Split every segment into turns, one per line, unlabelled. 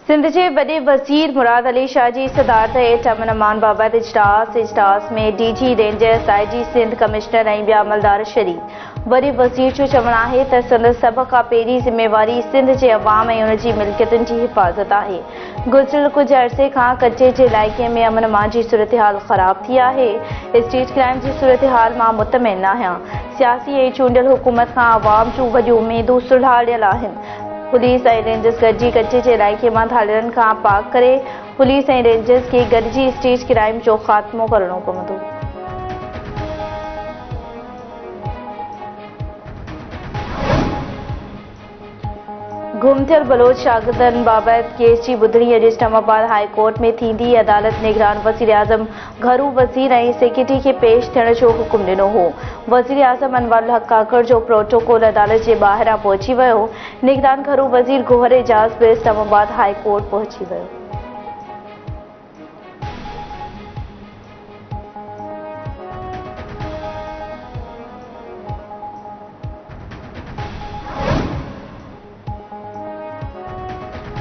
सिंध के वॾे वज़ीर मुराद अली शाह जी सदारत हेठ अमन-अमान बाबति इजलास में DG rangers, IG Sindh, commissioner ऐं ॿिया अमलदार शरीक। वॾे वज़ीर जो चवणु आहे त संदसि सभ खां पहिरीं ज़िम्मेवारी सिंध जे अवाम ऐं उन जी मिल्कियतुनि जी हिफ़ाज़त आहे। गुज़िरियल कुझु अरसे खां कचे जे इलाइक़े में अमन-अमान जी सूरतहाल ख़राब थी आहे। स्ट्रीट क्राइम जी सूरतहाल मां मुतमिन आहियां। सियासी ऐं चूंडियल हुकूमत खां अवाम जूं वॾियूं उमेदूं सुलहाड़ियल आहिनि। पुलिस ऐं रेंजर्स गॾिजी कचे जे इलाइक़े मां धाड़ियलनि खां पाक करे पुलिस ऐं रेंजर्स खे गॾिजी स्ट्रीट क्राइम जो ख़ात्मो करणो पवंदो। गुम थियल बलोच शागिर्दनि बाबति केस जी ॿुधणी अॼु इस्लामाबाद हाई कोर्ट में थींदी। अदालत निगरान वज़ीर आज़म घरू वज़ीर ऐं सेक्रेटरी खे पेश थियण जो हुकुम ॾिनो हो। वज़ीर आज़म अनवरुल हक काकड़ जो प्रोटोकॉल अदालत जे ॿाहिरां पहुची वियो। निगरान घरू वज़ीर गोहर एजाज़ बि इस्लामाबाद हाई कोर्ट पहुची वियो।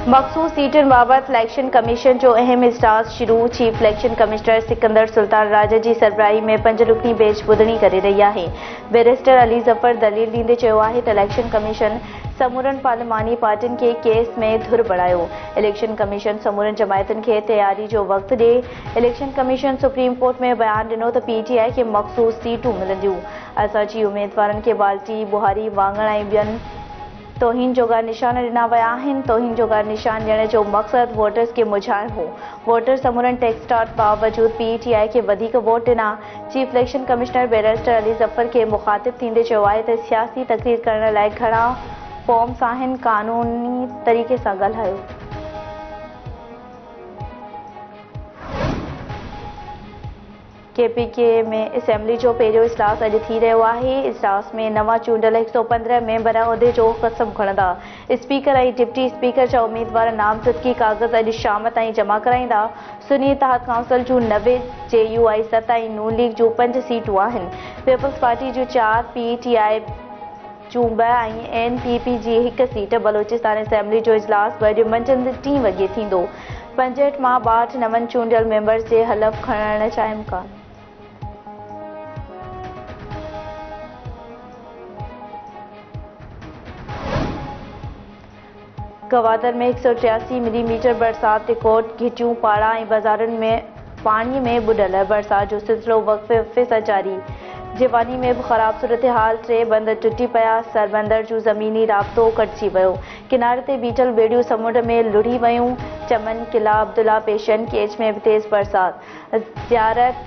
मखसूस सीटुनि बाबति इलेक्शन कमीशन जो अहम इजलास शुरू। Chief election commissioner Sikandar Sultan Raja जी सरबराही में 5 रुकनी बेंच ॿुधणी करे रही आहे। बैरिस्टर अली ज़फर दलील ॾींदे चयो आहे त इलेक्शन कमीशन समूरनि पार्लिमानी पार्टियुनि खे केस में धुर बणायो। इलेक्शन कमीशन समूरनि जमायतुनि खे तयारी जो वक़्तु ॾिए। इलेक्शन कमीशन सुप्रीम कोर्ट में बयानु ॾिनो त पीटीआई खे मखसूस सीटूं मिलंदियूं। असांजी उमेदवारनि खे बाल्टी, बुहारी, वाङण ऐं ॿियनि तौहीन जोगा निशान ॾिना विया आहिनि। तौहीन जोगा निशान ॾियण जो मक़सदु वोटर्स खे मुझाइणु हो। वोटर समूरनि टेक्सटाट बावजूदि पीटीआई खे वधीक वोट ॾिना। Chief election commissioner barrister Ali Zafar खे मुख़ातिब थींदे चयो आहे त सियासी तक़रीर करण लाइ घणा फॉर्म्स आहिनि, क़ानूनी तरीक़े सां ॻाल्हायो। केपीके में असेंबली जो पहिरियों इजलास अॼु थी रहियो आहे। इजलास में नवां चूंडियल 115 मेंबर उहिदे जो कसम खणंदा। स्पीकर ऐं डिप्टी स्पीकर जा उमेदवार नामज़दगी काग़ज़ अॼु शाम ताईं जमा कराईंदा। सुन्नी इतिहाद काउंसिल जूं 90, JUI 7 ऐं नून लीग जूं 5 सीटूं आहिनि। पीपल्स पार्टी जूं 4, PTI जूं 2 ऐं NPP जी 1 सीट। बलोचिस्तान असेंबली जो इजलास अॼु मंझंदि 3 वॻे थींदो। 65 मां 62 नवनि चूंडियल मेंबर्स जे हलफ़ खणण जा इम्कान। गवादर में 183 मिलीमीटर बरसात रिकॉर्ड। घिटियूं, पाड़ा ऐं बाज़ारुनि में पाणीअ में ॿुॾल। बरसात जो सिलसिलो वक़्फ़े सां जारी। जिवानी में बि ख़राब सूरतहाल। 3 बंद टुटी पिया। सरबंदर जूं ज़मीनी राब्तो कटिजी वियो। किनारे ते बीठल ॿेड़ियूं समुंड में लुढ़ी वियूं। चमन, किला, अब्दुल्ला, पेशन केज में बि तेज़ बरसात। ज़ियारत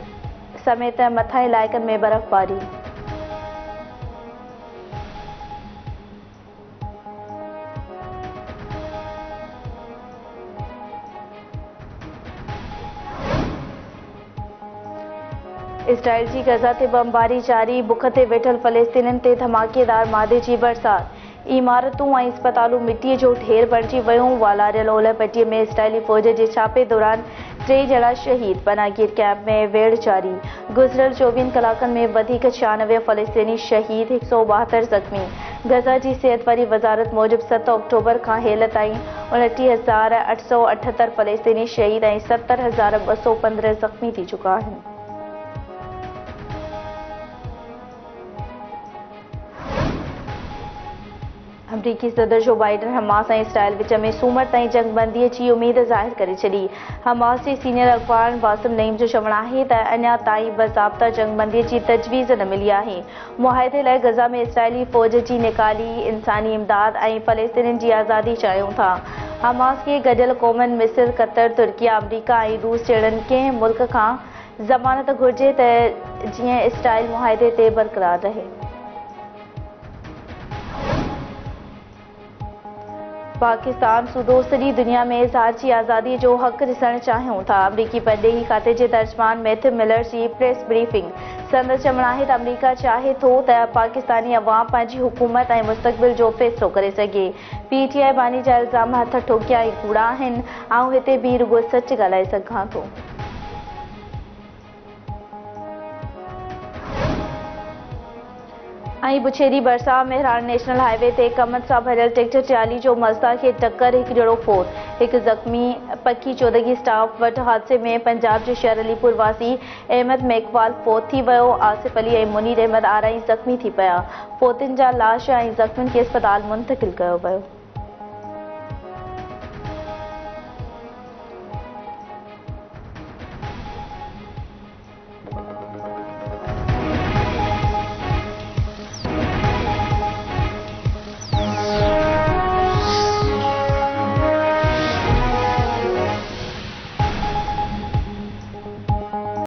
समेत मथां इलाइक़नि में बर्फ़बारी। इसराइल जी गज़ा ते बमबारी जारी। बुख ते वेठल फ़लस्तीनियुनि ते धमाकेदार मादे जी बरसात। इमारतूं ऐं अस्पतालूं मिटीअ जो ढेर बणिजी वियूं। वालारियल ओलह पटीअ में इसराइली फ़ौज जे छापे दौरान 3 ॼणा शहीद। पनाहगीर कैंप में वेढ़ जारी। गुज़िरियल 24 कलाकनि में वधीक 96 फ़लस्तीनी शहीद, 172 ज़ख़्मी। गज़ा जी सिहतवारी वज़ारत मूजिबि 7 अक्टूबर खां हेल ताईं 29,878 फ़लस्तीनी शहीद ऐं 70,215 ज़ख़्मी थी चुका आहिनि। अमरीकी सदर जो बाइडन हमास ऐं इसराइल विच में सूमर ताईं जंगबंदीअ जी उमेद ज़ाहिर करे छॾी। हमास जे सीनियर अॻवान वासिम नईम जो चवणु आहे त अञा ताईं बाज़ाब्ता जंगबंदीअ जी तजवीज़ न मिली आहे। मुआहिदे लाइ गज़ा में इसराइली फ़ौज जी निकाली, इंसानी इमदाद ऐं फ़लस्तीनियुनि जी आज़ादी चाहियूं था। हमास खे गॾियल क़ौमुनि मिस्र, क़तर, तुर्किया, अमरीका ऐं रूस जहिड़नि कंहिं मुल्क खां ज़मानत घुर्जे त जीअं इसराइल मुआहिदे ते बरक़रार रहे। पाकिस्तान सूदो सॼी दुनिया में इज़हार जी आज़ादी जो हक़ ॾिसणु चाहियूं था। अमरीकी परॾेही खाते जे तर्जुमान मैथ्यू मिलर जी प्रेस ब्रीफिंग। संदसि चवणु आहे त अमरीका चाहे थो त पाकिस्तानी अवाम पंहिंजी हुकूमत ऐं मुस्तक़बिल जो फ़ैसिलो करे सघे। PTI बानी जा इल्ज़ाम हथ ठोकिया ऐं कूड़ा आहिनि। आउं हिते बि रुॻो सच ॻाल्हाए सघां थो। बुछेरी बरसा मेहरान नेशनल हाईवे ते कमत सां भरियल ट्रैक्टर ट्राली जो मज़दा खे टक्कर, हिकु ॼणो फोत, हिकु ज़ख़्मी। पक्की चोदगी स्टाफ वटि हादसे में पंजाब जे शहर अलीपुर वासी अहमद मेघवाल फोत थी वियो। आसिफ अली ऐं मुनीर अहमद आराई ज़ख़्मी थी पिया। फोतिन जा लाश ऐं ज़ख़्मियुनि खे अस्पताल मुंतक़िल कयो वियो।